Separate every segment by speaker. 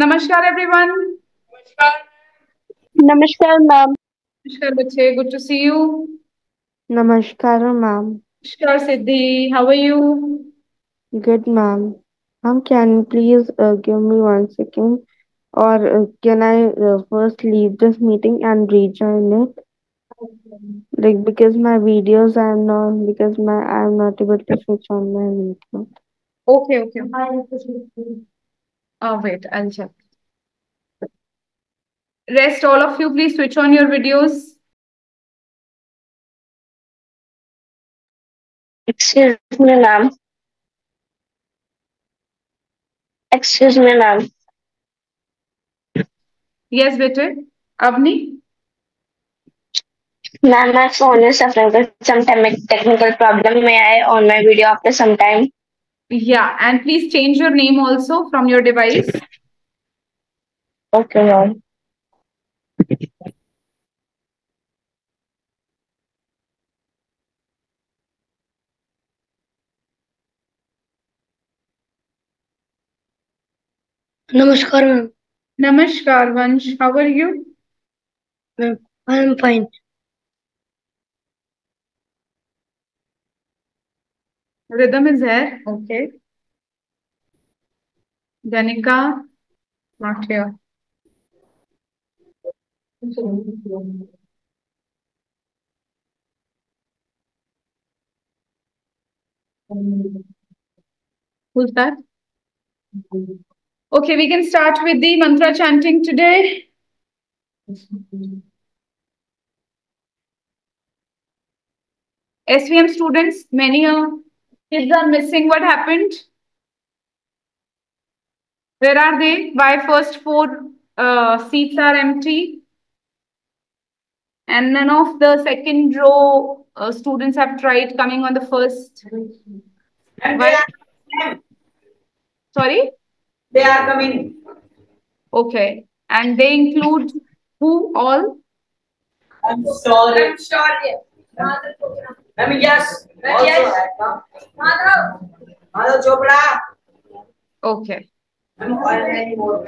Speaker 1: Namaskar everyone.
Speaker 2: Namaskar, ma'am.
Speaker 1: Namaskar bache, good to see you.
Speaker 2: Namaskar, ma'am.
Speaker 1: Namaskar Siddhi, how are you?
Speaker 2: Good, ma'am. Ma'am, can you please give me 1 second? Or can I first leave this meeting and rejoin it? Like, because my videos I'm not able to switch on my video.
Speaker 1: Okay. Wait, I'll check. Rest all of you, please switch on your videos.
Speaker 2: Excuse me, ma'am. Excuse me, ma'am.
Speaker 1: Yes, bete. Avni?
Speaker 2: Ma'am, my phone is suffering with some technical problem. May I on my video after some time?
Speaker 1: Yeah, and please change your name also from your device.
Speaker 2: Okay, ma'am. Namaskar, ma'am.
Speaker 1: Namaskar Vansh, how are you?
Speaker 2: Ma'am, I am fine.
Speaker 1: Rhythm is here. Okay. Danika, not here. Who's that? Okay, we can start with the mantra chanting today. SVM students, many kids are missing. What happened? Where are they? Why first four seats are empty? And none of the second row students have tried coming on the first. Why? Sorry?
Speaker 3: They are coming.
Speaker 1: Okay. And they include who all?
Speaker 3: I'm sorry. I'm sorry. Let me guess. Also,
Speaker 1: Yes.
Speaker 3: Madhav. Madhav Chopra.
Speaker 1: Okay.
Speaker 3: I'm already more.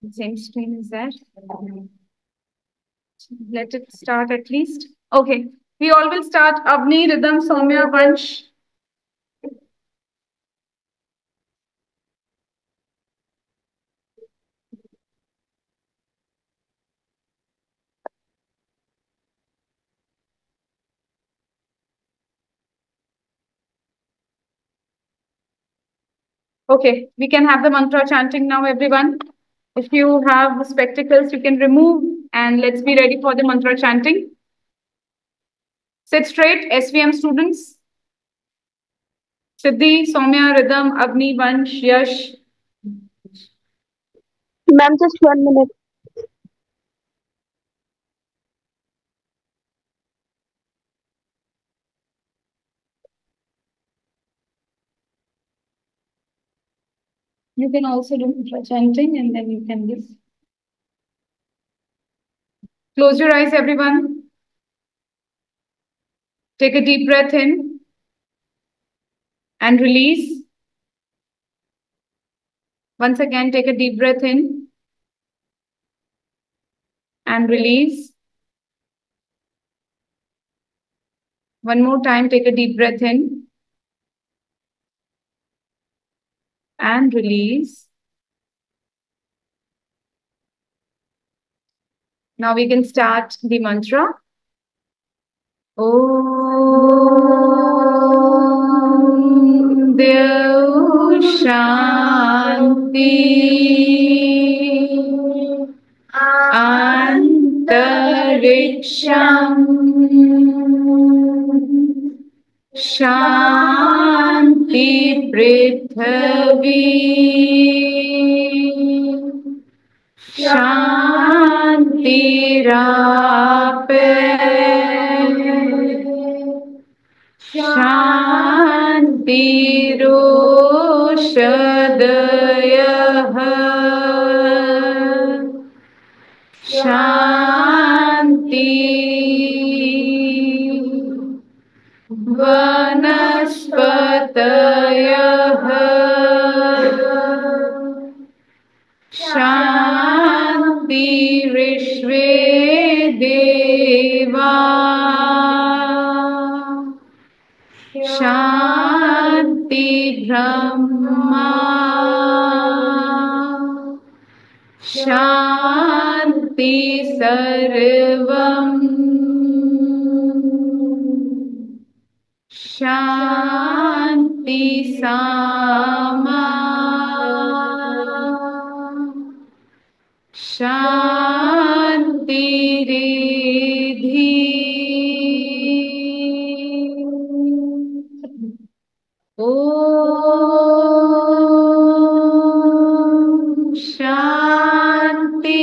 Speaker 1: Same screen is there. Let it start at least. Okay. We all will start. Avni, Rhythm, Soumya, Vansh. Okay, we can have the mantra chanting now, everyone. If you have spectacles, you can remove and let's be ready for the mantra chanting. Sit straight, SVM students. Siddhi, Soumya, Rhythm, Avni, Vansh, Yash.
Speaker 2: Ma'am, just 1 minute.
Speaker 1: You can also do mantra chanting and then you can just close your eyes, everyone. Take a deep breath in and release. Once again, take a deep breath in and release. One more time, take a deep breath in and release. Now we can start the mantra. Om Dev Shanti Antariksham Shanti Prithvi Shanti Rape शान्तिरोषधयः शान्ति वनस्पतयः शान्तिर्विश्वे देवा शान्ति ब्रह्मा शान्ति सर्वम् शान्ति सामा शान्तिरेधि ॐ शान्ति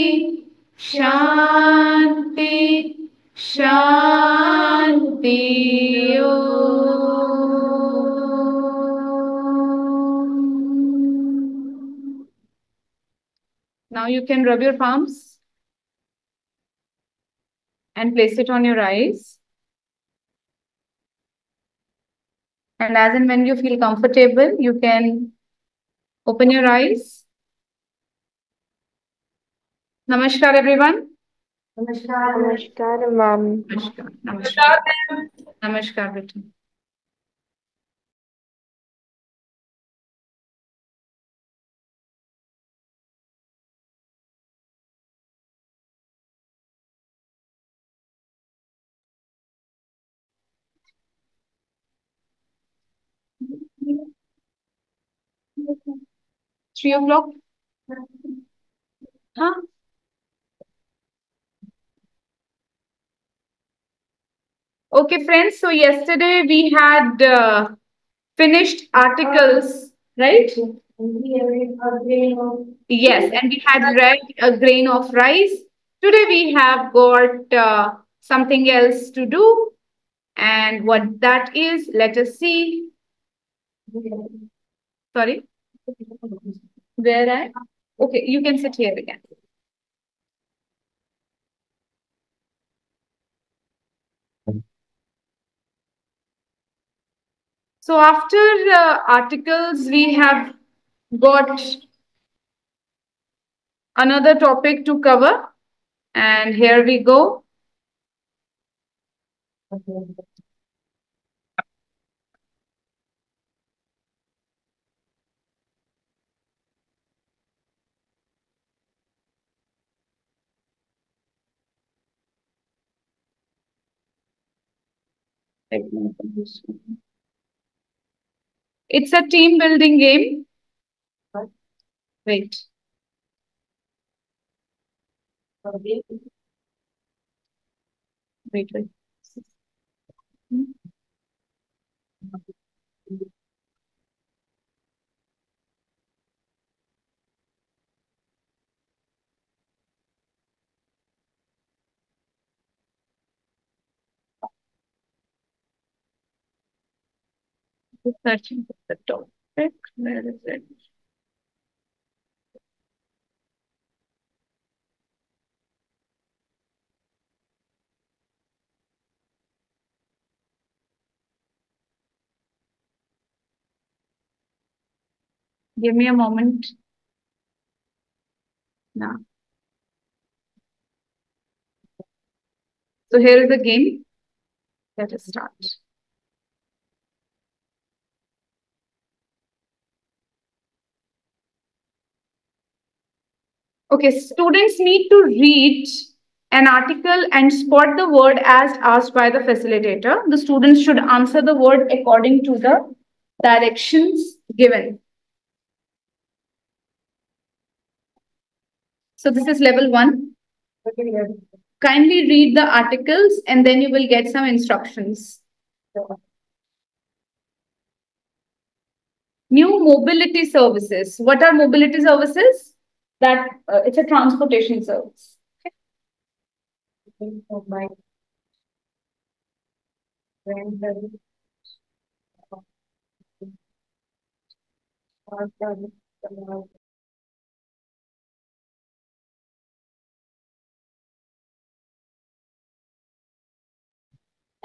Speaker 1: शान्ति शान्ति Now you can rub your palms and place it on your eyes. And as and when you feel comfortable, you can open your eyes. Namaskar, everyone.
Speaker 2: Namaskar, ma'am.
Speaker 1: Namaskar. Namaskar. Namaskar, beta. Three o'clock? Huh? Okay, friends. So yesterday we had finished articles, right? Yes, and we had read A Grain of Rice. Today we have got something else to do. And what that is, let us see. Sorry? Where I? Okay, you can sit here again. So after articles, we have got another topic to cover. And here we go. It's a team building game. Wait. Wait. Searching for the topic. Where is it? Give me a moment. Now. So here is the game. Let us start. Okay, students need to read an article and spot the word as asked by the facilitator. The students should answer the word according to the directions given. So this is level 1. Kindly read the articles and then you will get some instructions. New mobility services. What are mobility services? That it's a transportation service.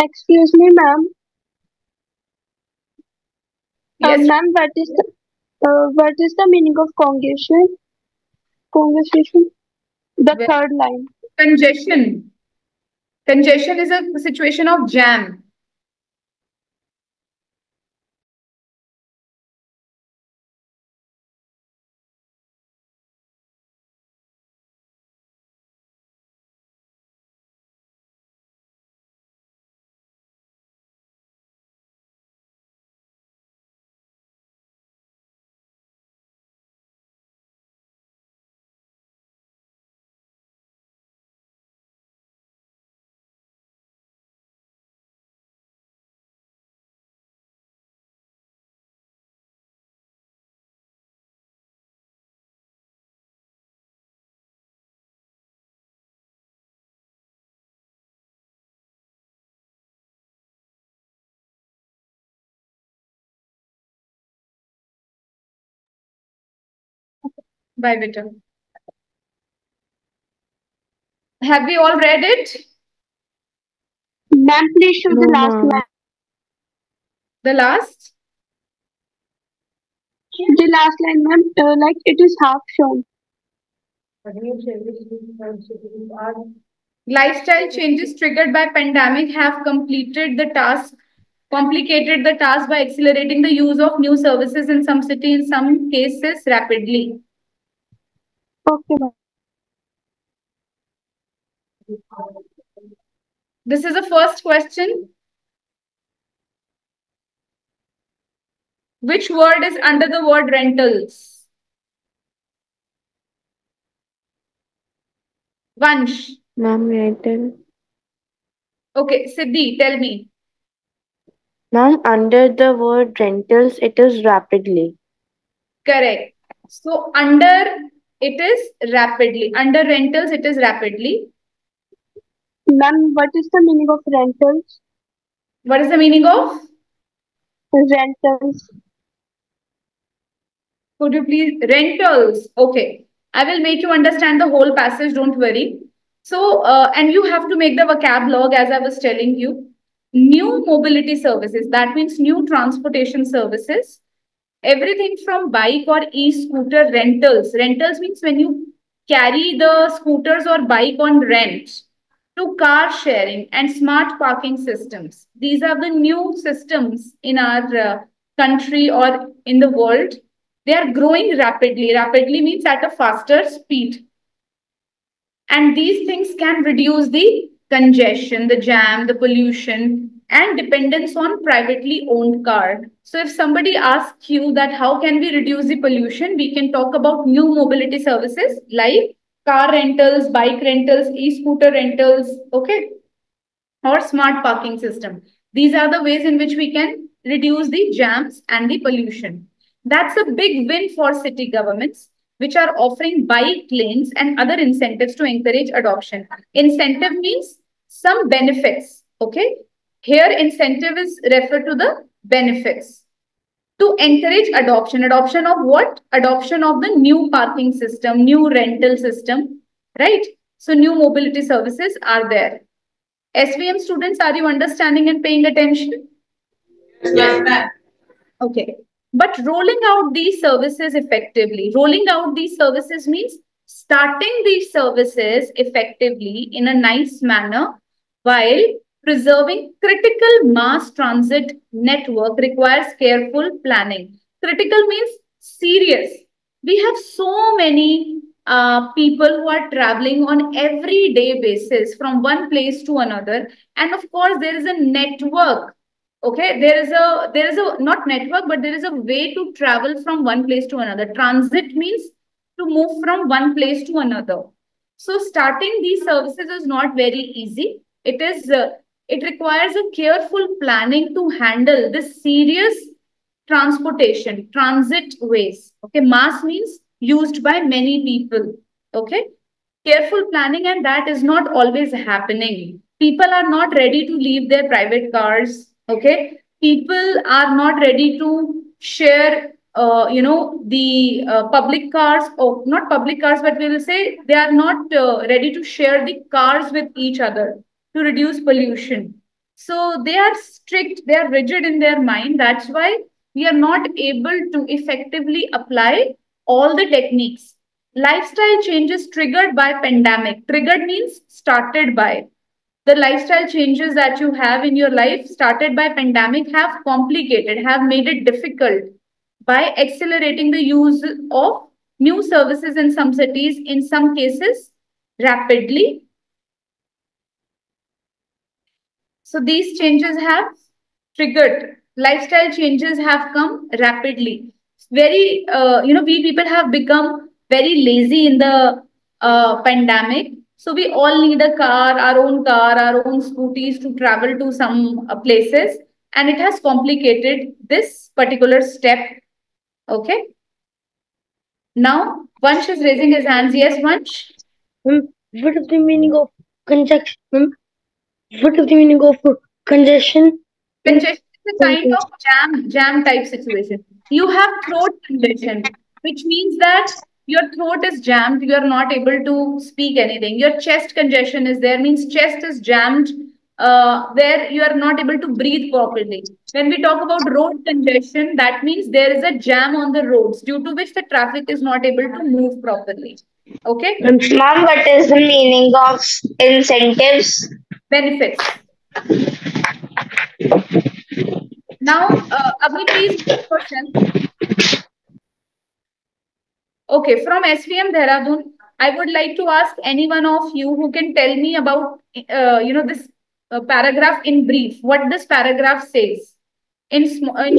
Speaker 4: Excuse me, ma'am.
Speaker 1: Yes,
Speaker 4: Ma'am, what is the meaning of congestion? Congestion. The
Speaker 1: well,
Speaker 4: third line.
Speaker 1: congestion. Congestion is a situation of jam. Bye, Vita. Have we all read it?
Speaker 4: Ma'am, please show the
Speaker 2: No,
Speaker 4: last
Speaker 2: ma'am.
Speaker 4: line.
Speaker 1: The last?
Speaker 4: The last line, ma'am. Like it is half shown.
Speaker 1: Lifestyle changes triggered by pandemic have complicated the task by accelerating the use of new services in some city, in some cases rapidly.
Speaker 4: Okay, ma'am.
Speaker 1: This is the first question. Which word is under the word rentals? Vansh.
Speaker 2: Ma'am, rental.
Speaker 1: Okay, Siddhi, tell me.
Speaker 2: Ma'am, under the word rentals, it is rapidly.
Speaker 1: Correct. So under it is rapidly. Under rentals, it is rapidly.
Speaker 4: Ma'am, what is the meaning of rentals?
Speaker 1: What is the meaning of?
Speaker 4: Rentals.
Speaker 1: Could you please rentals? Okay, I will make you understand the whole passage. Don't worry. So, and you have to make the vocab log as I was telling you. New mobility services. That means new transportation services. Everything from bike or e-scooter rentals. Rentals means when you carry the scooters or bike on rent to car sharing and smart parking systems. These are the new systems in our country or in the world. They are growing rapidly. Rapidly means at a faster speed. And these things can reduce the congestion, the jam, the pollution, and dependence on privately owned car. So if somebody asks you that how can we reduce the pollution, we can talk about new mobility services like car rentals, bike rentals, e-scooter rentals, okay, or smart parking system. These are the ways in which we can reduce the jams and the pollution. That's a big win for city governments, which are offering bike lanes and other incentives to encourage adoption. Incentive means some benefits. Okay. Here, incentive is referred to the benefits to encourage adoption. Adoption of what? Adoption of the new parking system, new rental system, right? So, new mobility services are there. SVM students, are you understanding and paying attention?
Speaker 3: Yes, ma'am.
Speaker 1: Okay. But rolling out these services effectively, rolling out these services means starting these services effectively in a nice manner while preserving critical mass transit network requires careful planning. Critical means serious. We have so many people who are traveling on everyday basis from one place to another, and of course there is a network. Okay, there is a not network, but there is a way to travel from one place to another. Transit means to move from one place to another. So starting these services is not very easy. It requires a careful planning to handle this serious transportation, transit ways. Okay, mass means used by many people. Okay, careful planning, and that is not always happening. People are not ready to leave their private cars. Okay, people are not ready to share the public cars, or not public cars, but we will say they are not ready to share the cars with each other to reduce pollution. So they are strict, they are rigid in their mind. That's why we are not able to effectively apply all the techniques. Lifestyle changes triggered by pandemic. Triggered means started by. The lifestyle changes that you have in your life started by pandemic have complicated, have made it difficult by accelerating the use of new services in some cities, in some cases rapidly. So these changes have triggered, lifestyle changes have come rapidly. Very, we people have become very lazy in the pandemic. So we all need a car, our own scooties to travel to some places. And it has complicated this particular step. Okay. Now, Vansh is raising his hands. Yes, Vansh?
Speaker 5: What is the meaning of congestion? What is the meaning of congestion?
Speaker 1: Congestion is a kind of jam type situation. You have throat congestion, which means that your throat is jammed. You are not able to speak anything. Your chest congestion is there, means chest is jammed. There you are not able to breathe properly. When we talk about road congestion, that means there is a jam on the roads due to which the traffic is not able to move properly. Okay.
Speaker 6: Ma'am, what is the meaning of incentives?
Speaker 1: Benefits. Now, Abhi, please question. Okay, from SVM Dehradun, I would like to ask any one of you who can tell me about, this paragraph in brief. What this paragraph says in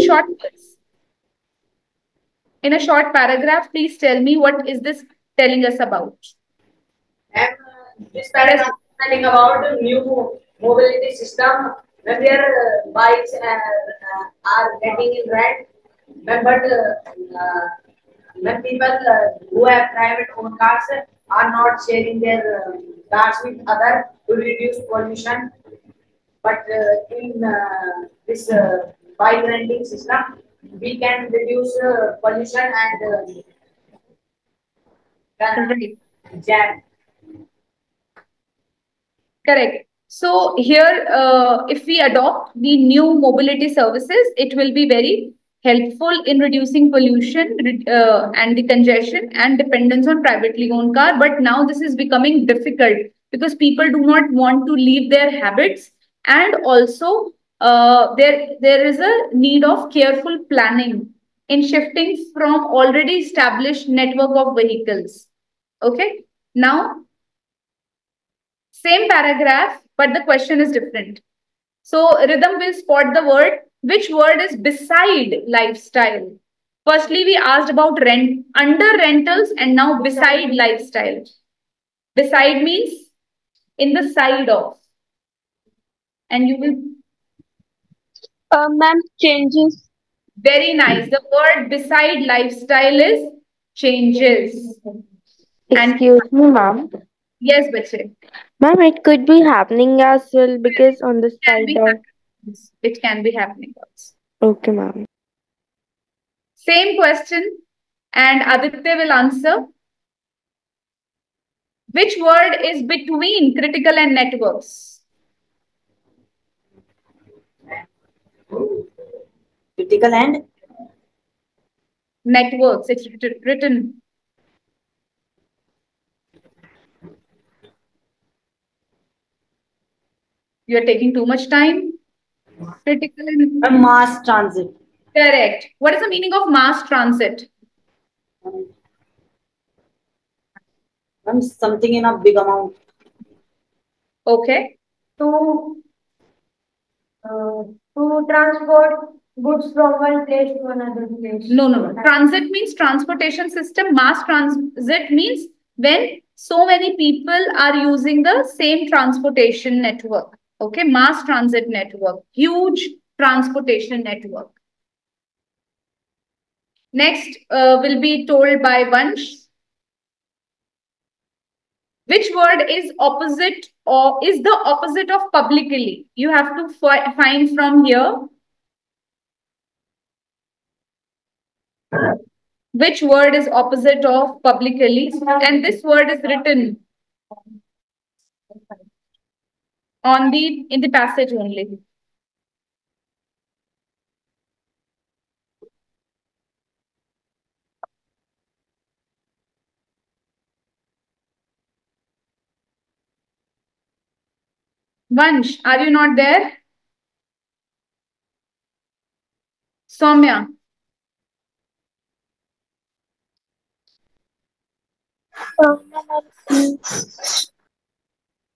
Speaker 1: short words. In a short paragraph, please tell me what is this telling us about.
Speaker 3: And this paragraph is telling about the new mobility system when their bikes are getting in rent. When people who have private owned cars are not sharing their cars with other to reduce pollution. But in this bike renting system, we can reduce pollution and jam.
Speaker 1: Correct. So here, if we adopt the new mobility services, it will be very helpful in reducing pollution and the congestion and dependence on privately owned car. But now this is becoming difficult because people do not want to leave their habits, and also there is a need of careful planning in shifting from already established network of vehicles. Okay. Now, same paragraph, but the question is different. So Rhythm will spot the word. Which word is beside lifestyle? Firstly, we asked about rent, under rentals, and now beside lifestyle. Beside means in the side of. And you will.
Speaker 4: Ma'am, changes.
Speaker 1: Very nice. The word beside lifestyle is changes.
Speaker 2: Excuse me, ma'am.
Speaker 1: Yes, bache.
Speaker 2: Ma'am, it could be happening as well because on the side of.
Speaker 1: It can be happening also.
Speaker 2: Okay, ma'am.
Speaker 1: Same question, and Aditya will answer. Which word is between critical and networks?
Speaker 3: Critical and
Speaker 1: Networks. It's written. You are taking too much time. Critical and
Speaker 3: mass transit.
Speaker 1: Correct. What is the meaning of mass transit?
Speaker 3: Something in a big amount.
Speaker 1: Okay.
Speaker 7: To transport goods from one place to another place.
Speaker 1: No. Transit means transportation system. Mass transit means when so many people are using the same transportation network. Okay, mass transit network, huge transportation network. Next will be told by Vansh. Which word is opposite or is the opposite of publicly? You have to find from here. Which word is opposite of publicly? And this word is written on the in the passage only. Vansh, are you not there? Soumya.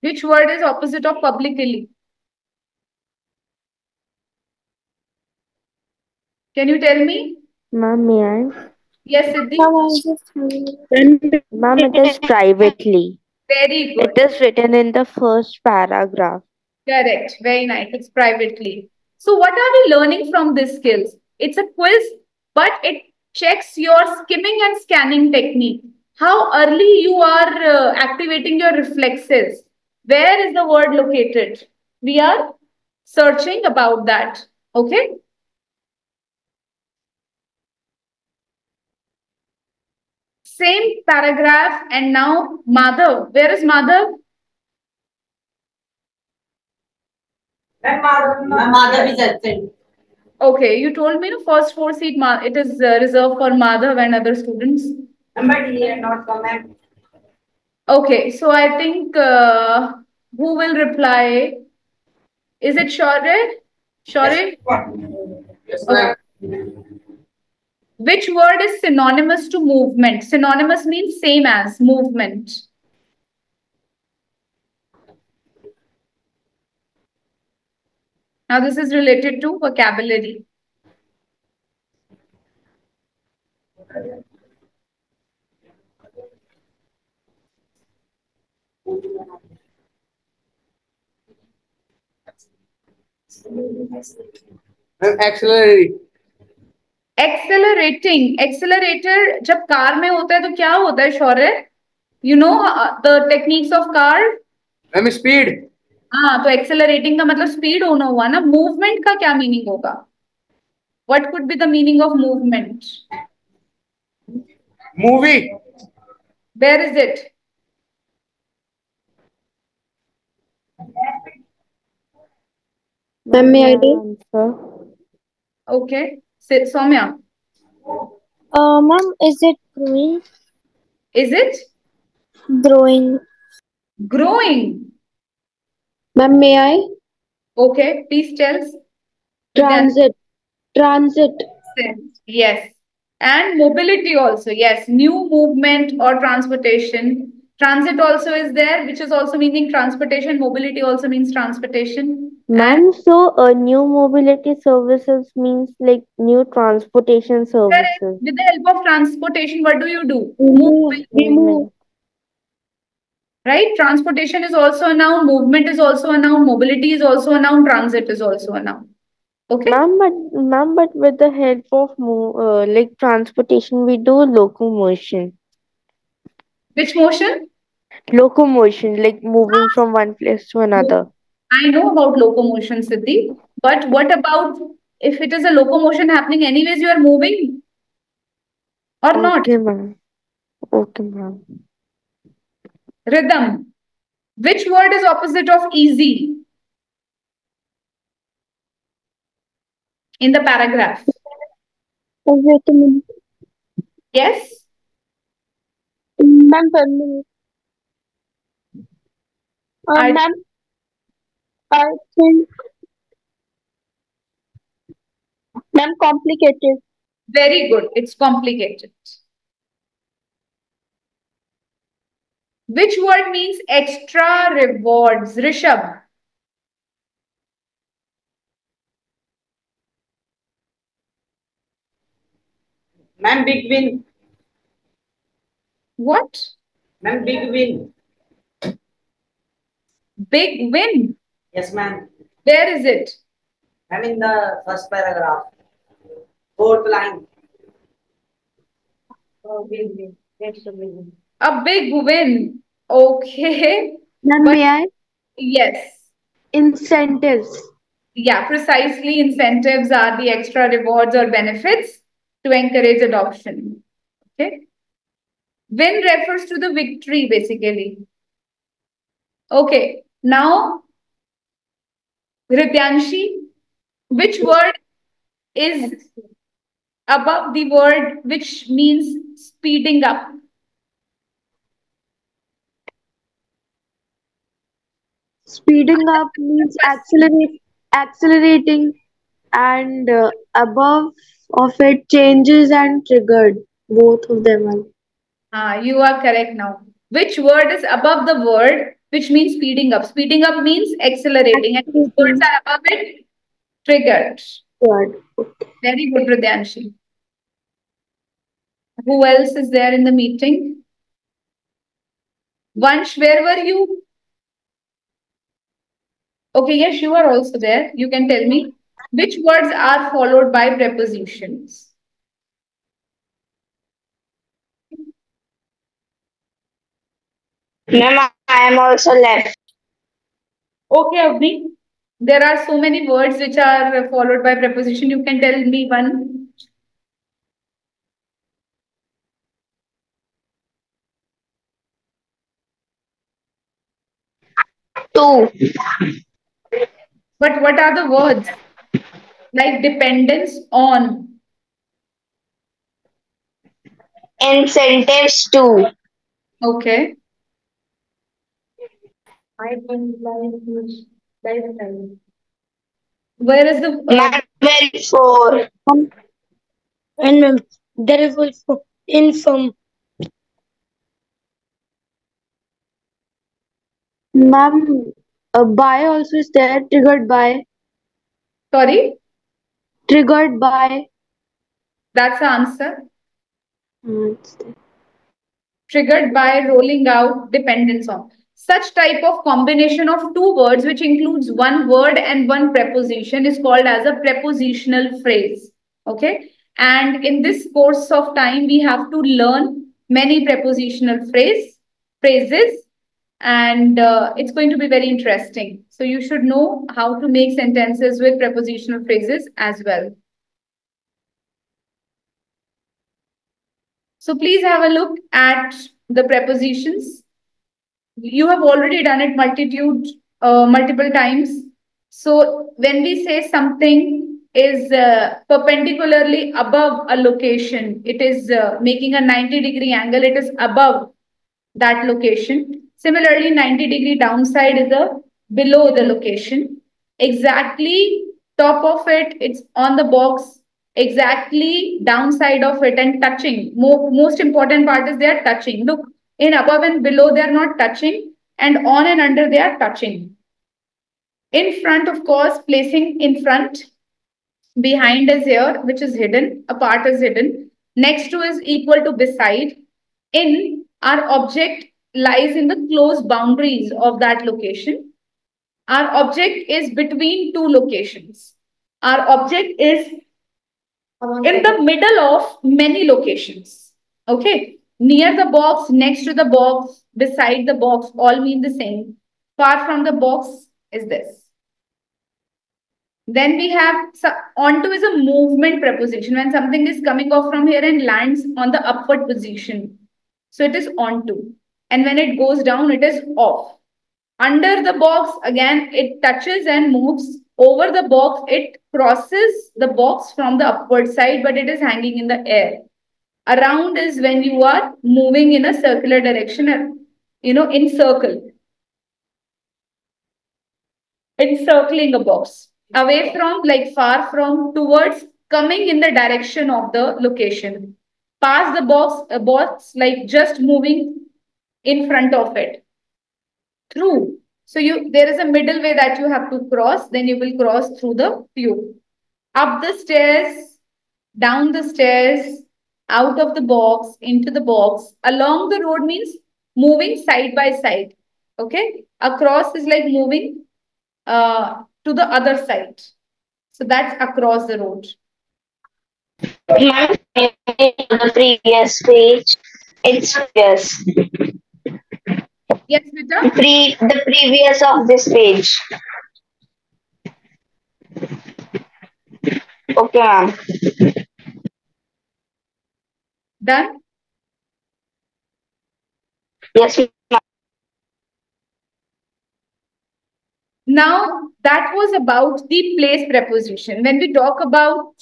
Speaker 1: Which word is opposite of publicly? Can you tell me?
Speaker 2: Ma'am, may I?
Speaker 1: Yes, Siddhi.
Speaker 2: Ma'am, it is privately.
Speaker 1: Very good.
Speaker 2: It is written in the first paragraph.
Speaker 1: Correct. Very nice. It's privately. So, what are we learning from these skills? It's a quiz, but it checks your skimming and scanning technique. How early you are activating your reflexes. Where is the word located? We are searching about that. Okay. Same paragraph, and now Madhav. Where is Madhav?
Speaker 3: Madhav is absent.
Speaker 1: Okay, you told me the first four seat it is reserved for Madhav and other students.
Speaker 3: But he had not come back.
Speaker 1: Okay, so I think who will reply? Is it Shaurya? Shaurya?
Speaker 3: Yes,
Speaker 1: Okay. Which word is synonymous to movement? Synonymous means same as movement. Now this is related to vocabulary.
Speaker 8: Accelerate.
Speaker 1: Accelerating. Accelerator जब car में होता है तो क्या होता है शौर्य? You know the techniques of car?
Speaker 8: Ma'am, speed.
Speaker 1: हाँ तो accelerating का मतलब speed होना हुआ ना. Movement का क्या meaning होगा? What could be the meaning of movement?
Speaker 8: Movie.
Speaker 1: Where is it?
Speaker 4: Ma'am, may I do?
Speaker 2: Answer.
Speaker 1: Okay. Soumya.
Speaker 4: Ma'am, is it growing?
Speaker 1: Is it
Speaker 4: Growing.
Speaker 1: growing?
Speaker 4: Ma'am, may I?
Speaker 1: Okay. Please tell.
Speaker 4: Transit. Transit.
Speaker 1: Yes. And mobility also. Yes. New movement or transportation. Transit also is there, which is also meaning transportation. Mobility also means transportation.
Speaker 2: Ma'am, so new mobility services means like new transportation
Speaker 1: Correct.
Speaker 2: services.
Speaker 1: With the help of transportation, what do you do?
Speaker 4: Move. We move.
Speaker 2: Movement.
Speaker 1: Right? Transportation is also a noun, movement is also a noun, mobility is also a noun, transit is also a noun. Okay?
Speaker 2: Ma'am, but with the help of like transportation, we do locomotion.
Speaker 1: Which motion?
Speaker 2: Locomotion, like moving from one place to another.
Speaker 1: I know about locomotion, Siddhi. But what about if it is a locomotion happening anyways, you are moving or not?
Speaker 2: Okay, ma'am. Okay, ma'am.
Speaker 1: Rhythm. Which word is opposite of easy in the paragraph?
Speaker 4: Wait a minute.
Speaker 1: Yes?
Speaker 4: Ma'am, 1 minute.
Speaker 1: I-
Speaker 4: Ma'am, I think. Ma'am, complicated.
Speaker 1: Very good. It's complicated. Which word means extra rewards? Rishabh.
Speaker 3: Ma'am, big win.
Speaker 1: What?
Speaker 3: Ma'am, big win.
Speaker 1: Big win.
Speaker 3: Yes, ma'am.
Speaker 1: Where is it?
Speaker 3: I'm in the first paragraph. Fourth line.
Speaker 1: A big win. Okay.
Speaker 4: Ma'am,
Speaker 1: But-
Speaker 4: may I?
Speaker 1: Yes.
Speaker 4: Incentives.
Speaker 1: Yeah, precisely. Incentives are the extra rewards or benefits. to encourage adoption. Okay. Win refers to the victory, basically. Okay. Now, Ridyanshi, which word is above the word which means speeding up?
Speaker 4: Speeding up means accelerating, and above of it changes and triggered. Both of them are.
Speaker 1: You are correct now. Which word is above the word which means speeding up? Speeding up means accelerating, and which words
Speaker 4: Accelerating.
Speaker 1: are above it? Triggered.
Speaker 4: Word.
Speaker 1: Very good, Ridyanshi. Who else is there in the meeting? Vansh, where were you? Okay, yes, you are also there. You can tell me which words are followed by prepositions.
Speaker 6: Ma'am, I am also left.
Speaker 1: Okay, Avni. There are so many words which are followed by preposition. You can tell me one.
Speaker 6: Two.
Speaker 1: But what are the words? Like dependence on.
Speaker 6: Incentives two.
Speaker 1: Okay.
Speaker 7: I think lifetime.
Speaker 1: Where is the
Speaker 6: Ma'am, very four.
Speaker 5: And there is also infirm.
Speaker 4: Ma'am, by also is there. Triggered by.
Speaker 1: sorry?
Speaker 4: Triggered by.
Speaker 1: That's the answer.
Speaker 4: It's there.
Speaker 1: Triggered by rolling out dependence on. Such type of combination of two words which includes one word and one preposition is called as a prepositional phrase. Okay. And in this course of time, we have to learn many prepositional phrases, and it's going to be very interesting. So you should know how to make sentences with prepositional phrases as well. So please have a look at the prepositions. You have already done it multiple times. So when we say something is perpendicularly above a location, it is making a 90-degree angle, it is above that location. Similarly, 90-degree downside is below the location. Exactly top of it, it's on the box. Exactly downside of it and touching. Most important part is they are touching. Look, in above and below, they are not touching, and on and under, they are touching. In front, of course, placing in front. Behind is here, which is hidden. A part is hidden. Next to is equal to beside. In, our object lies in the close boundaries of that location. Our object is between two locations. Our object is in the middle of many locations. Okay. Near the box, next to the box, beside the box, all mean the same. Far from the box is this. Then we have onto is a movement preposition. When something is coming off from here and lands on the upward position. So it is onto. And when it goes down, it is off. Under the box, again, it touches and moves. Over the box, it crosses the box from the upward side, but it is hanging in the air. Around is when you are moving in a circular direction, in circle. Encircling a box. Away from, like far from, towards, coming in the direction of the location. Past the box, a box like just moving in front of it. Through. So there is a middle way that you have to cross, then you will cross through the tube. Up the stairs, down the stairs, out of the box, into the box. Along the road means moving side by side. Okay. Across is like moving to the other side. So that's across the road.
Speaker 6: Ma'am, the previous page. It's yes.
Speaker 1: Yes, Vita?
Speaker 6: The previous of this page. Okay, ma'am.
Speaker 1: Done?
Speaker 6: Yes, ma'am.
Speaker 1: Now, that was about the place preposition. When we talk about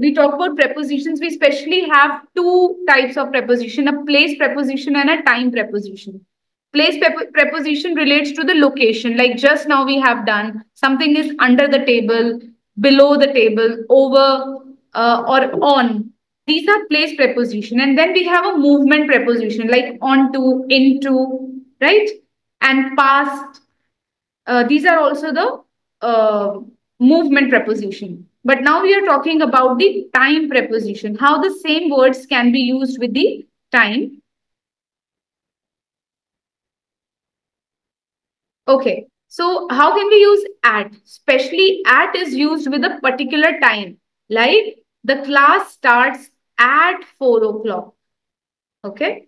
Speaker 1: we talk about prepositions. We especially have two types of preposition: a place preposition and a time preposition. Place preposition relates to the location, like just now we have done. Something is under the table, below the table, over, or on. These are place preposition. And then we have a movement preposition, like onto, into, right? And past. These are also the movement preposition. But now we are talking about the time preposition, how the same words can be used with the time. Okay, so how can we use at? Especially at is used with a particular time, like the class starts at 4 o'clock. Okay,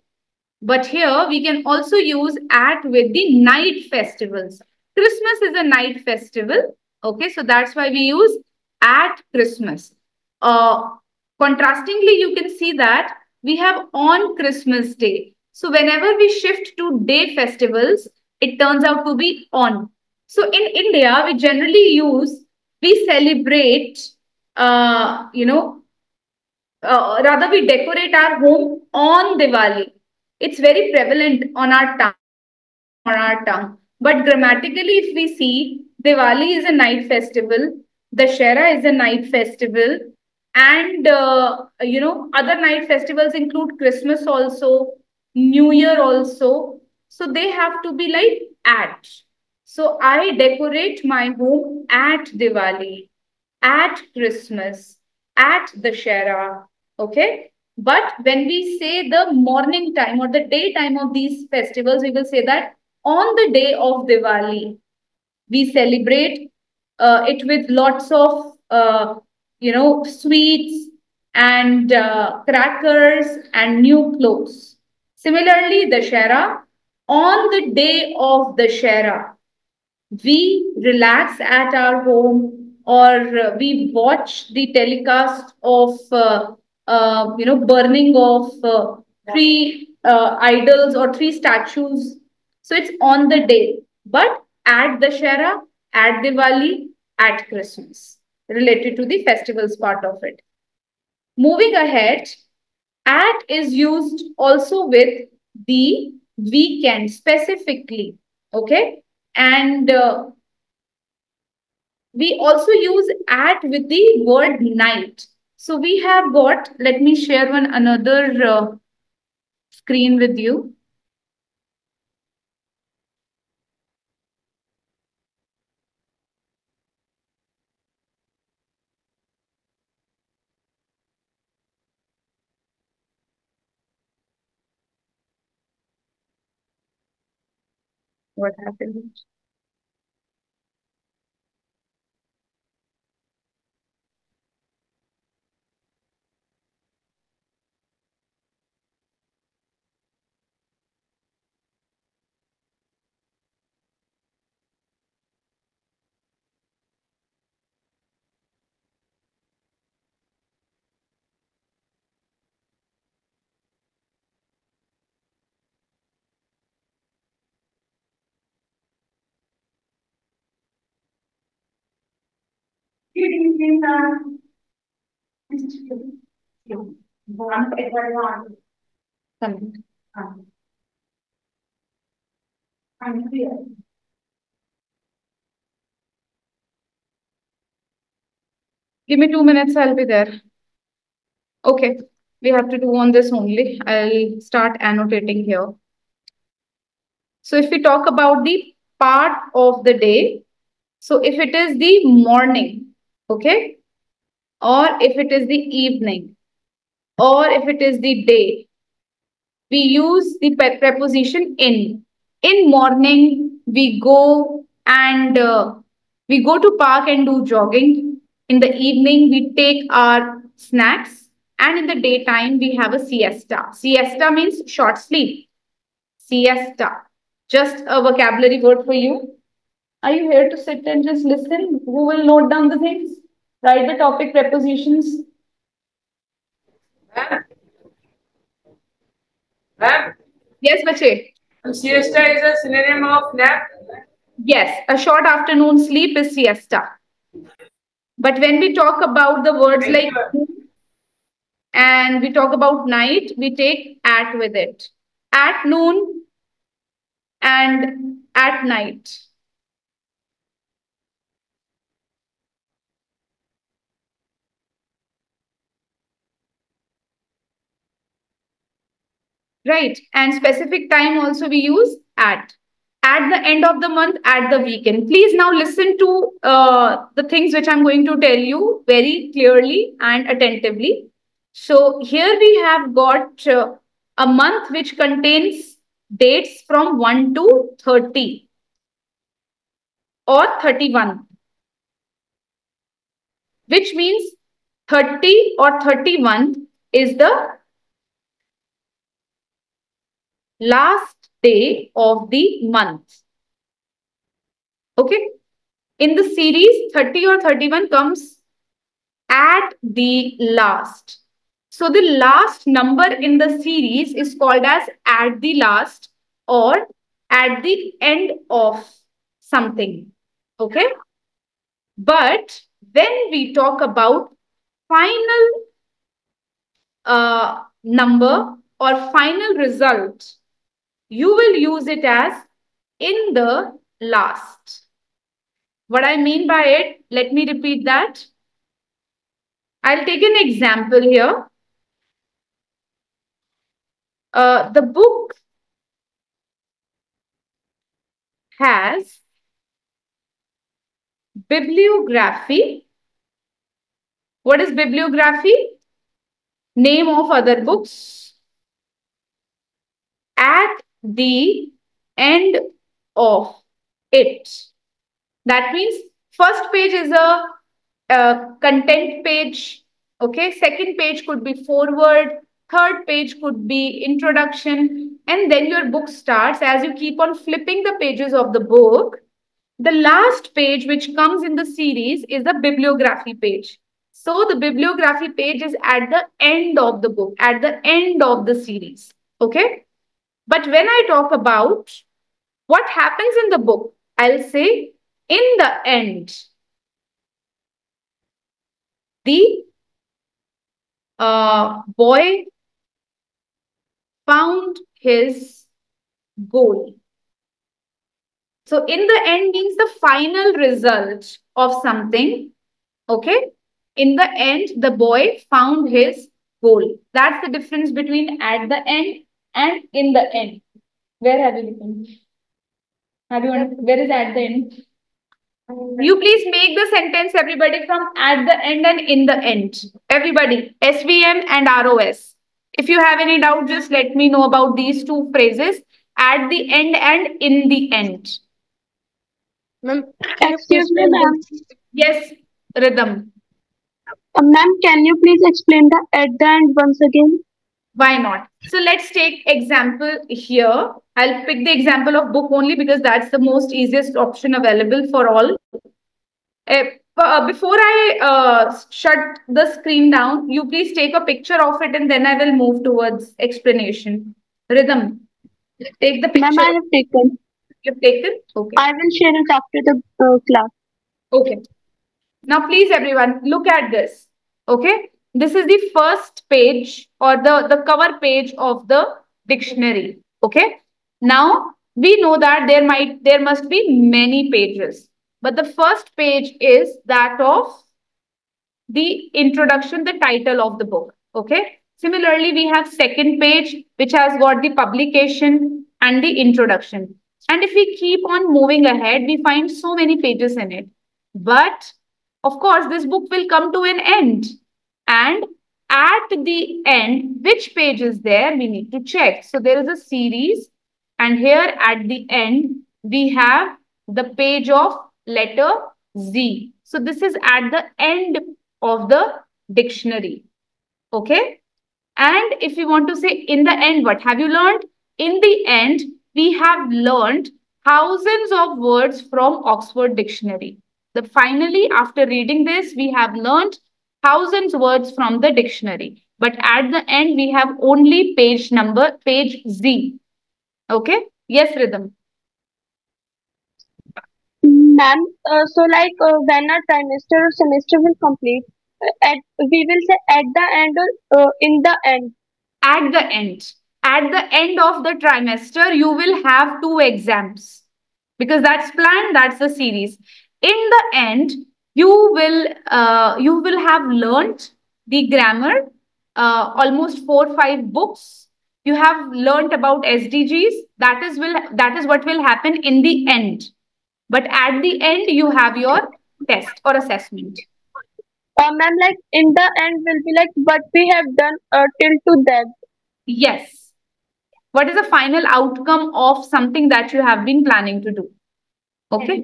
Speaker 1: but here we can also use at with the night festivals. Christmas is a night festival. Okay, so that's why we use at Christmas. Contrastingly, you can see that we have on Christmas Day. So whenever we shift to day festivals, it turns out to be on. So in India, we celebrate, rather we decorate our home on Diwali. It's very prevalent on our tongue. But grammatically, if we see, Diwali is a night festival, Dussehra is a night festival, and other night festivals include Christmas also, New Year also. So they have to be like at. So I decorate my home at Diwali, at Christmas, at Dussehra. Okay. But when we say the morning time or the daytime of these festivals, we will say that on the day of Diwali, we celebrate it with lots of, sweets and crackers and new clothes. Similarly, Dussehra, on the day of Dussehra, we relax at our home, or we watch the telecast of burning of three idols or three statues. So it's on the day, but at Dussehra, at Diwali, at Christmas, related to the festivals part of it. Moving ahead, at is used also with the weekend specifically. Okay, and we also use at with the word night. So we have got, let me share one another screen with you. What happened? Give me 2 minutes, I'll be there. Okay, we have to do on this only. I'll start annotating here. So if we talk about the part of the day, so if it is the morning, okay, or if it is the evening, or if it is the day, we use the preposition in. In morning, we go to park and do jogging. In the evening, we take our snacks. And in the daytime, we have a siesta. Siesta means short sleep. Siesta. Just a vocabulary word for you. Are you here to sit and just listen? Who will note down the things? Write the topic prepositions.
Speaker 8: Ma'am? Ma'am?
Speaker 1: Yes, bache.
Speaker 8: Siesta is a synonym of nap.
Speaker 1: Yes, a short afternoon sleep is siesta. But when we talk about the words
Speaker 8: Thank
Speaker 1: like
Speaker 8: you.
Speaker 1: and we talk about night, we take at with it. At noon and at night. Right. And specific time also we use at. At the end of the month, at the weekend. Please now listen to the things which I'm going to tell you very clearly and attentively. So here we have got a month which contains dates from 1 to 30 or 31, which means 30 or 31 is the last day of the month. Okay. In the series, 30 or 31 comes at the last. So the last number in the series is called as at the last or at the end of something. Okay. But when we talk about final number or final result, you will use it as in the last. What I mean by it, let me repeat that. I'll take an example here. The book has bibliography. What is bibliography? Name of other books at the end of it. That means first page is a content page. Okay, second page could be forward, third page could be introduction, and then your book starts. As you keep on flipping the pages of the book, the last page which comes in the series is the bibliography page. So the bibliography page is at the end of the book, at the end of the series. Okay. But when I talk about what happens in the book, I'll say in the end, the boy found his goal. So in the end means the final result of something. Okay. In the end, the boy found his goal. That's the difference between at the end and in the end. Where have you written? Where is at the end? You please make the sentence, everybody, from at the end and in the end. Everybody, SVM and ROS. If you have any doubt, just let me know about these two phrases, at the end and in the end.
Speaker 5: Ma'am,
Speaker 4: Excuse me, ma'am.
Speaker 1: Yes, Rhythm.
Speaker 4: Ma'am, can you please explain the at the end once again?
Speaker 1: Why not? So let's take example here. I'll pick the example of book only because that's the most easiest option available for all. Before I shut the screen down, you please take a picture of it and then I will move towards explanation. Rhythm, take the picture.
Speaker 4: Ma'am, I have taken.
Speaker 1: You've taken? Okay.
Speaker 4: I will share it after the class.
Speaker 1: Okay. Now, please, everyone, look at this. Okay. This is the first page or the cover page of the dictionary. Okay. Now, we know that there must be many pages. But the first page is that of the introduction, the title of the book. Okay. Similarly, we have second page, which has got the publication and the introduction. And if we keep on moving ahead, we find so many pages in it. But of course, this book will come to an end. And at the end, which page is there? We need to check. So there is a series. And here at the end, we have the page of letter Z. So this is at the end of the dictionary. Okay. And if you want to say in the end, what have you learned? In the end, we have learned thousands of words from Oxford Dictionary. Finally, after reading this, we have learned thousands words from the dictionary. But at the end, we have only page Z. Okay? Yes, Rhythm.
Speaker 5: Ma'am, so like when our trimester or semester will complete, we will say at the end or in the end.
Speaker 1: At the end. At the end of the trimester, you will have 2 exams because that's planned, that's the series. In the end, you will have learnt the grammar, almost 4 5 books. You have learnt about SDGs. That is what will happen in the end. But at the end, you have your test or assessment.
Speaker 5: Ma'am, like in the end will be like what we have done till to that.
Speaker 1: Yes. What is the final outcome of something that you have been planning to do? Okay.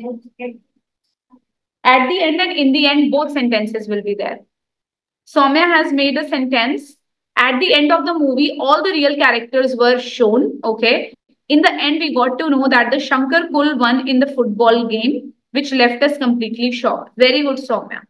Speaker 1: At the end and in the end, both sentences will be there. Soumya has made a sentence. At the end of the movie, all the real characters were shown. Okay. In the end, we got to know that the Shankar Kul won in the football game, which left us completely shocked. Very good, Soumya.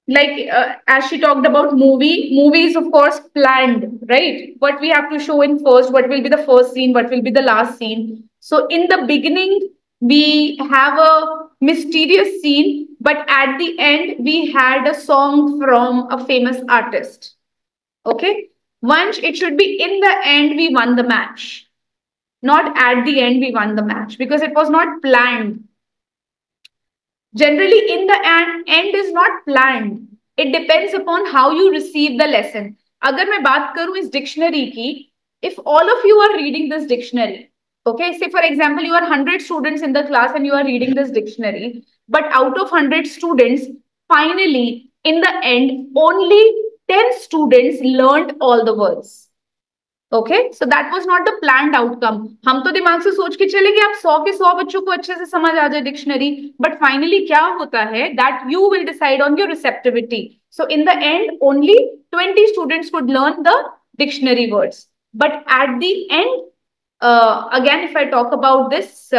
Speaker 1: Like as she talked about movie is of course planned, right? What we have to show in first, what will be the first scene, what will be the last scene. So in the beginning we have a mysterious scene, but at the end we had a song from a famous artist. Okay, once it should be in the end we won the match, not at the end we won the match, because it was not planned. Generally, in the end is not planned. It depends upon how you receive the lesson. अगर मैं बात करूं इस dictionary की, if all of you are reading this dictionary, okay, say for example you are 100 students in the class and you are reading this dictionary, but out of 100 students, finally in the end only 10 students learned all the words. Okay so that was not the planned outcome. हम तो दिमाग से सोच के चले कि आप 100 के 100 बच्चों को अच्छे से समझ आ जाए डिक्शनरी, बट फाइनली क्या होता है that you will decide on your receptivity. So in the end only 20 students could learn the dictionary words, but at the and again if I talk about this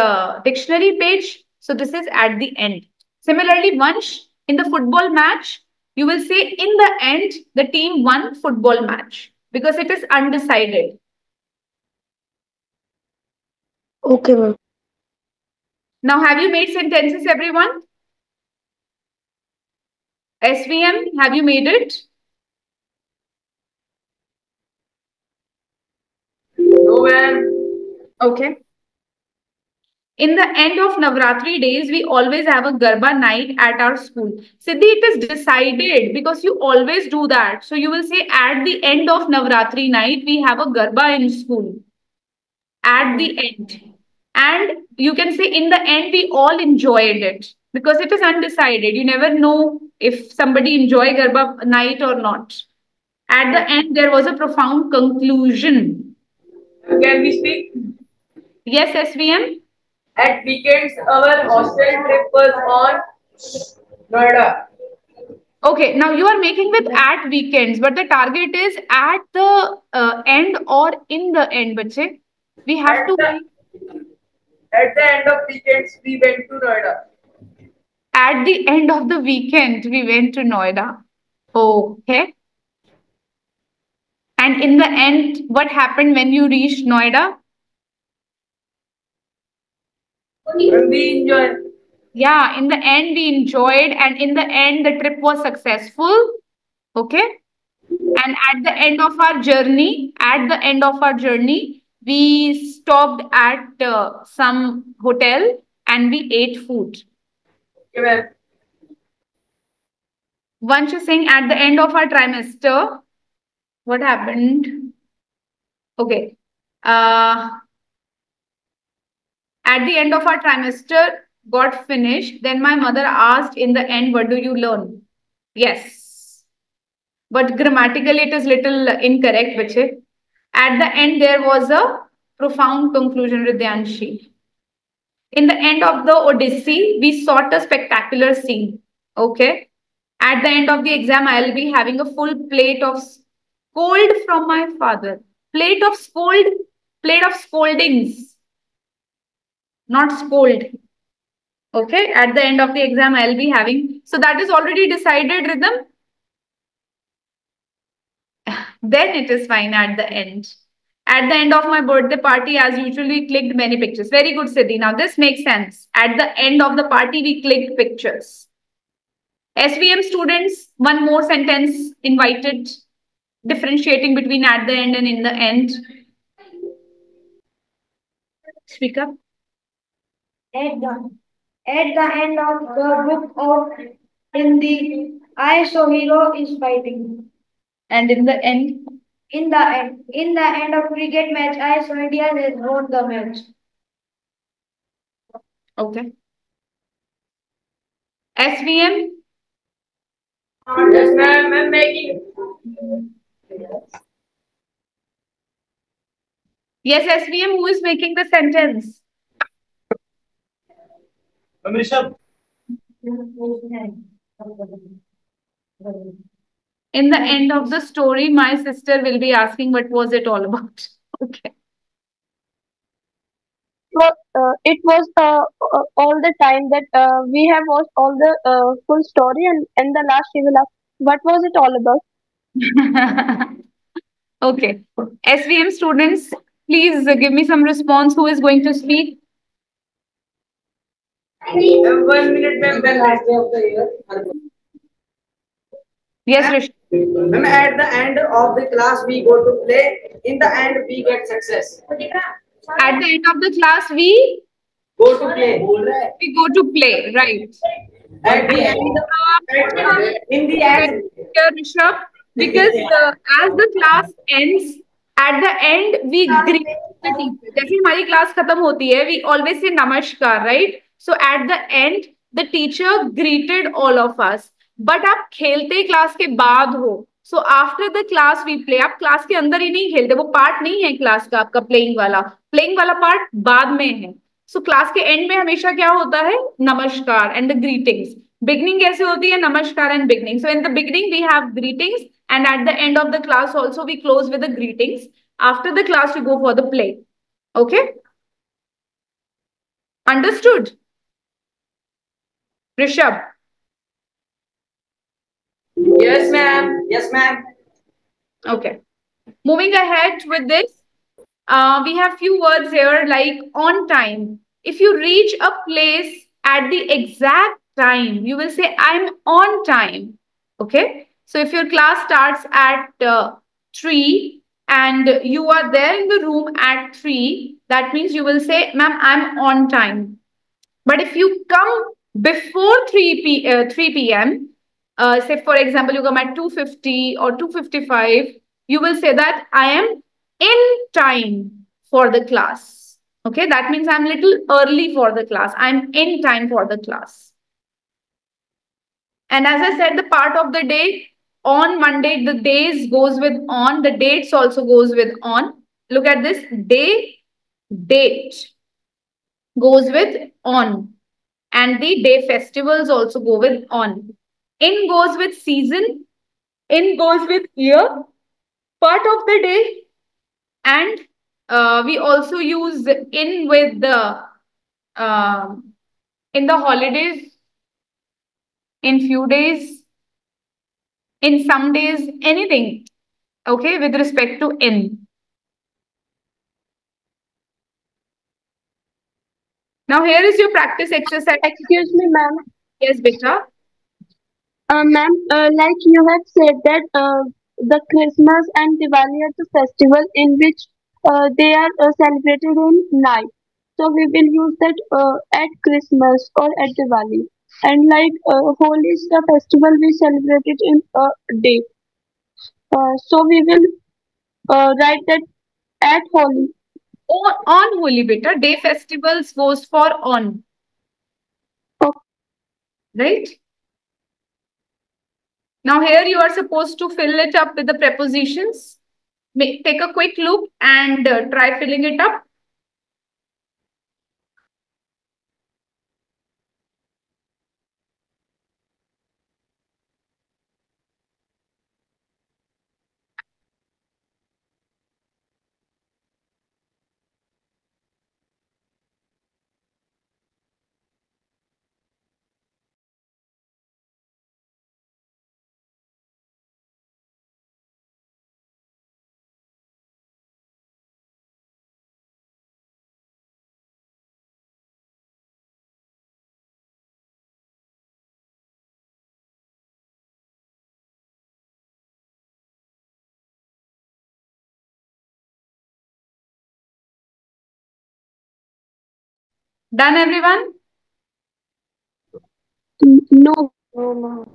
Speaker 1: dictionary page, so this is at the end. Similarly, once in the football match, you will say in the end the team won football match because it is undecided.
Speaker 5: Okay, ma'am.
Speaker 1: Now, have you made sentences, everyone? SVM, have you made it?
Speaker 8: No, ma'am.
Speaker 1: Okay. In the end of Navratri days, we always have a Garba night at our school. Siddhi, it is decided because you always do that. So you will say at the end of Navratri night, we have a Garba in school. At the end. And you can say in the end, we all enjoyed it because it is undecided. You never know if somebody enjoy Garba night or not. At the end, there was a profound conclusion.
Speaker 8: Can we speak?
Speaker 1: Yes, SVM?
Speaker 8: At weekends, our hostel trip was on Noida.
Speaker 1: Okay, now you are making with at weekends, but the target is at the end or in the end, bache. We have to.
Speaker 8: At the end of weekends, we went to Noida.
Speaker 1: At the end of the weekend, we went to Noida. Okay. And in the end, what happened when you reached Noida?
Speaker 8: We enjoyed.
Speaker 1: Yeah, in the end, we enjoyed, and in the end, the trip was successful. Okay. And at the end of our journey, we stopped at some hotel and we ate food.
Speaker 8: Okay, ma'am.
Speaker 1: Once you're saying at the end of our trimester, what happened? Okay. At the end of our trimester got finished, then my mother asked in the end, what do you learn? Yes. But grammatically, it is little incorrect, bache. At the end, there was a profound conclusion, Ridyanshi. In the end of the Odyssey, we sought a spectacular scene. Okay. At the end of the exam, I'll be having a full plate of scold from my father. Plate of scoldings, not scold. Okay, at the end of the exam, I'll be having. So that is already decided, Rhythm. Then it is fine at the end. At the end of my birthday party, as usual, we clicked many pictures. Very good, Siddhi. Now this makes sense. At the end of the party, we clicked pictures. SVM students, one more sentence invited, differentiating between at the end and in the end. Speak up.
Speaker 7: At the end of the book of Hindi, I saw hero is fighting.
Speaker 1: And in the end,
Speaker 7: In the end of cricket match, I saw India has won the match.
Speaker 1: okay. SVM,
Speaker 8: Yes, ma'am. I'm making.
Speaker 1: yes, SVM, who is making the sentence?
Speaker 9: Rishabh.
Speaker 1: In the end of the story, my sister will be asking what was it all about. Okay.
Speaker 5: It was all the time that we have watched all the full story, and in the last we will ask what was it all about.
Speaker 1: Okay. SVM students, please give me some response. Who is going to speak?
Speaker 8: 1 minute, ma'am. The last day of the year.
Speaker 1: Yes, Rishi.
Speaker 3: Ma'am, at the end of the class, we go to play. In the end, we get success.
Speaker 1: At the end of the class, we
Speaker 3: Go to play.
Speaker 1: go to play, right?
Speaker 3: At the end, in the end,
Speaker 1: Here, Rishabh, because as the class ends, at the end we greet the teacher. जैसे हमारी class खत्म होती है, we always say namaskar, right? So at the end, the teacher greeted all of us. But आप खेलते class के बाद हो, so after the class we play. आप क्लास के अंदर ही नहीं खेलते, वो पार्ट नहीं है क्लास का आपका प्लेइंग वाला पार्ट बाद में है. सो क्लास के एंड में हमेशा क्या होता है? नमस्कार एंड द ग्रीटिंग्स. बिगनिंग कैसे होती है? नमस्कार and beginning. So in the beginning we have greetings and at the end of the class also we close with the greetings. After the class we go for the play. Okay, understood? Rishabh.
Speaker 8: Yes, ma'am.
Speaker 3: yes, ma'am.
Speaker 1: Okay, moving ahead with this, we have few words here like on time. If you reach a place at the exact time, you will say I'm on time. Okay, so if your class starts at 3 and you are there in the room at 3, that means you will say ma'am I'm on time. But if you come before 3 p.m., say for example, you come at 2:50 or 2:55, you will say that I am in time for the class. Okay, that means I'm little early for the class. I'm in time for the class. And as I said, the part of the day on Monday, the days goes with on, the dates also goes with on. Look at this, day, date goes with on. And the day festivals also go with on. In goes with season, in goes with year, part of the day, and we also use in with the in the holidays, in few days, in some days, anything. Okay, with respect to in. Now here is your practice exercise.
Speaker 5: Excuse me, ma'am.
Speaker 1: Yes, beta.
Speaker 5: Ma'am, like you have said that the Christmas and Diwali are the festival in which they are celebrated in night. So we will use that at Christmas or at Diwali. And like Holi is the festival we celebrate it in a day. So we will write that at Holi.
Speaker 1: On Holi, beta. Day festivals goes for on.
Speaker 5: Okay.
Speaker 1: Right? Now here you are supposed to fill it up with the prepositions. Take a quick look and try filling it up. Done, everyone?
Speaker 5: No.
Speaker 2: No, ma'am.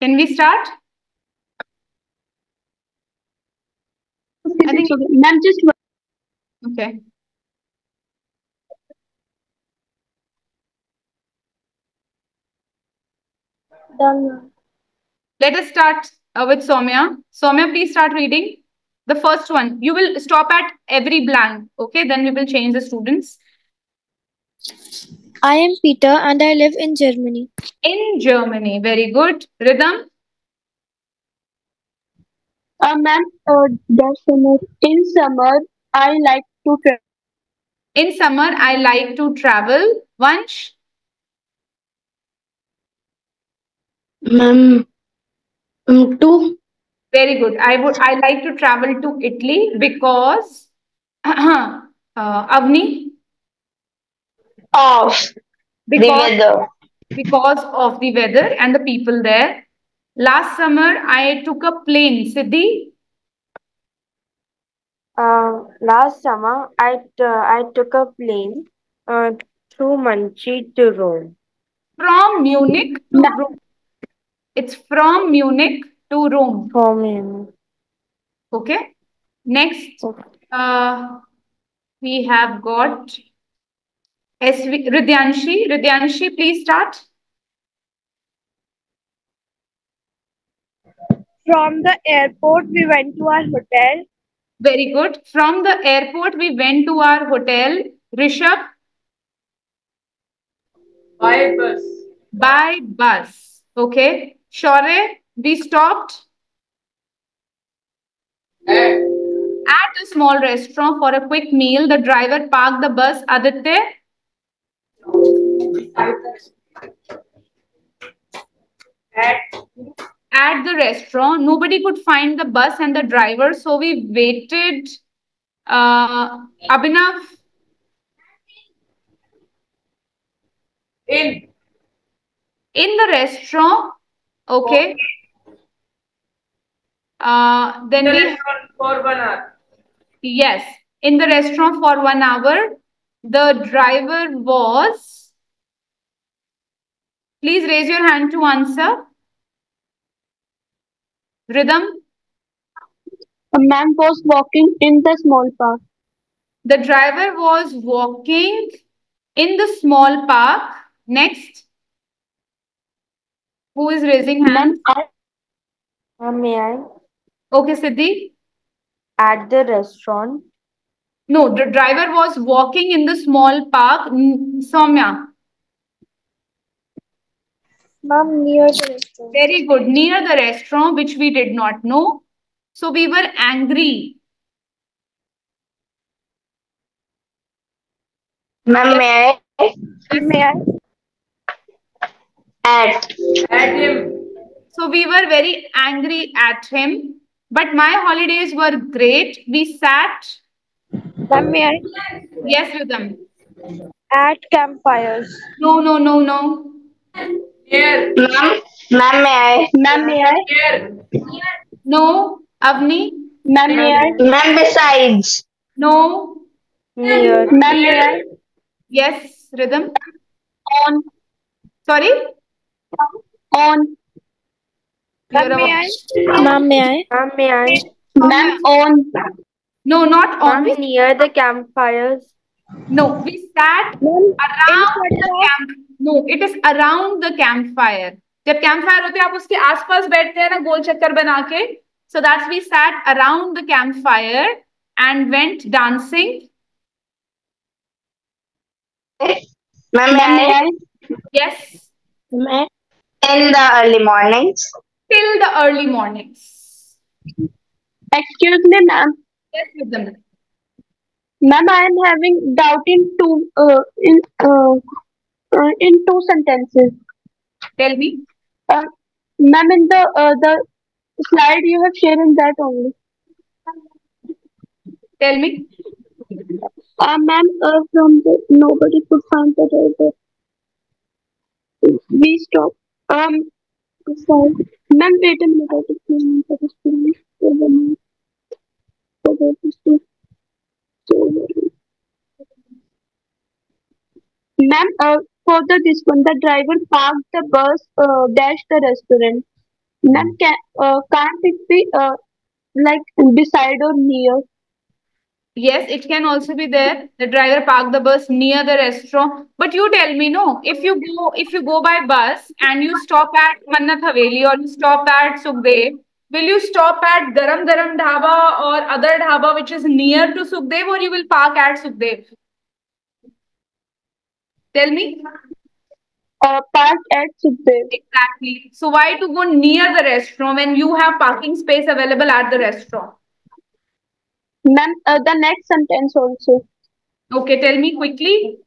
Speaker 1: Can we start? I think.
Speaker 5: Okay. Ma'am, just
Speaker 1: Okay.
Speaker 4: Done.
Speaker 1: Let us start with Soumya. Soumya, please start reading. The first one. You will stop at every blank. Okay. Then we will change the students.
Speaker 9: I am Peter and I live in Germany.
Speaker 1: In Germany. Very good. Rhythm.
Speaker 5: ma'am, in summer, I like to travel.
Speaker 1: In summer, I like to travel. Vansh.
Speaker 4: Ma'am, two.
Speaker 1: Very good. I like to travel to Italy because Avni,
Speaker 6: Of the
Speaker 1: because
Speaker 6: weather.
Speaker 1: of the weather and the people there. Last summer I took a plane. Siddhi,
Speaker 2: Last summer, I took a plane uh, through Muncie to Rome.
Speaker 1: from Munich to Rome. It's from Munich to Rome.
Speaker 2: For me.
Speaker 1: Okay. Next,
Speaker 2: Okay.
Speaker 1: we have got Ridyanshi. Ridyanshi, please start.
Speaker 4: From the airport, we went to our hotel.
Speaker 1: Very good. From the airport, we went to our hotel. Rishabh,
Speaker 8: By bus.
Speaker 1: by bus. Okay. Shore, we stopped
Speaker 8: At
Speaker 1: at a small restaurant for a quick meal. The driver parked the bus. Aditya,
Speaker 3: At
Speaker 1: at the restaurant, nobody could find the bus and the driver, so we waited. Abhinav,
Speaker 8: in
Speaker 1: in the restaurant. Okay. Then
Speaker 8: the
Speaker 1: we
Speaker 8: restaurant for 1 hour.
Speaker 1: Yes, in the restaurant for 1 hour. The driver was. Please raise your hand to answer. Rhythm.
Speaker 5: A man was walking in the small park.
Speaker 1: The driver was walking in the small park. Next. Who is raising hand?
Speaker 2: May I?
Speaker 1: Okay, Siddhi.
Speaker 2: At the restaurant.
Speaker 1: No, the driver was walking in the small park. Soumya.
Speaker 4: Ma'am, near the restaurant.
Speaker 1: Very good. Near the restaurant, which we did not know. So we were angry.
Speaker 6: Ma'am, may I?
Speaker 4: May I?
Speaker 8: At him.
Speaker 1: So we were very angry at him. But my holidays were great. We sat.
Speaker 4: Ma'am, may I?
Speaker 1: Yes, Rhythm.
Speaker 4: At campfires.
Speaker 1: No, no, no, no.
Speaker 8: Here.
Speaker 6: Ma'am, may I?
Speaker 5: Ma'am, may I?
Speaker 8: Here.
Speaker 1: No. Avni.
Speaker 5: Ma'am, may I?
Speaker 6: Ma'am, besides.
Speaker 1: No.
Speaker 2: Near.
Speaker 5: Ma'am, may I?
Speaker 1: Yes, Rhythm.
Speaker 5: On.
Speaker 1: Sorry.
Speaker 5: On.
Speaker 1: You're
Speaker 4: Ma'am, may I?
Speaker 9: Ma'am, may I?
Speaker 2: May I?
Speaker 5: Ma'am, on.
Speaker 1: No, not on.
Speaker 2: Ma'am, near the campfires.
Speaker 1: No, we sat
Speaker 4: Ma'am,
Speaker 1: around the camp. No, it is around the campfire. जब campfire होते हैं आप उसके आसपास बैठते हैं ना गोल चक्कर बना के. So that's we sat around the campfire and went dancing.
Speaker 6: Ma'am,
Speaker 5: Ma'am, may I?
Speaker 1: Yes,
Speaker 6: may in the early mornings.
Speaker 1: till the early mornings.
Speaker 5: Excuse me, ma'am.
Speaker 1: Yes, with them.
Speaker 5: Ma'am, I am having doubt in two sentences.
Speaker 1: Tell me.
Speaker 5: Uh, Ma'am, in the slide you have shared in that only.
Speaker 1: Tell me.
Speaker 5: Ma'am, from the nobody could find the driver. We stop. Sorry. Ma'am, wait a minute. I just need to explain. Ma'am, for this one, the driver parked the bus, dash the restaurant. Ma'am, can't it be like beside or near?
Speaker 1: Yes, it can also be there. The driver parked the bus near the restaurant. But you tell me, no, if you go by bus and you stop at Mannat Haveli or you stop at Sukhdev, will you stop at Garam Garam Dhaba or other dhaba which is near to Sukhdev, or you will park at Sukhdev? Tell me.
Speaker 5: Park at Sukhdev.
Speaker 1: Exactly. So why to go near the restaurant when you have parking space available at the restaurant?
Speaker 5: Ma'am, the next sentence also.
Speaker 1: Okay, tell me quickly.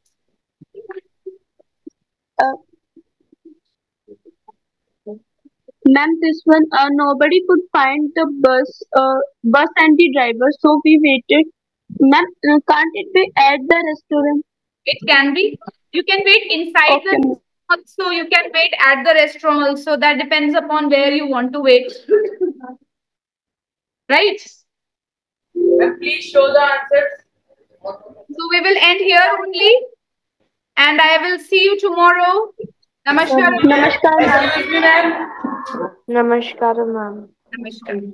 Speaker 5: Uh, Ma'am, this one, nobody could find the bus and the driver, so we waited. Ma'am, can't it be at the restaurant?
Speaker 1: It can be. You can wait inside the
Speaker 5: Okay, ma'am.
Speaker 1: restaurant, so you can wait at the restaurant also. That depends upon where you want to wait. Right?
Speaker 8: Ma'am, please show the answers.
Speaker 1: So we will end here only, and I will see you tomorrow. Namaskar.
Speaker 5: Namaskar, ma'am.
Speaker 8: Excuse me, ma'am.
Speaker 2: Namaskaram, ma'am.
Speaker 1: Namaskar.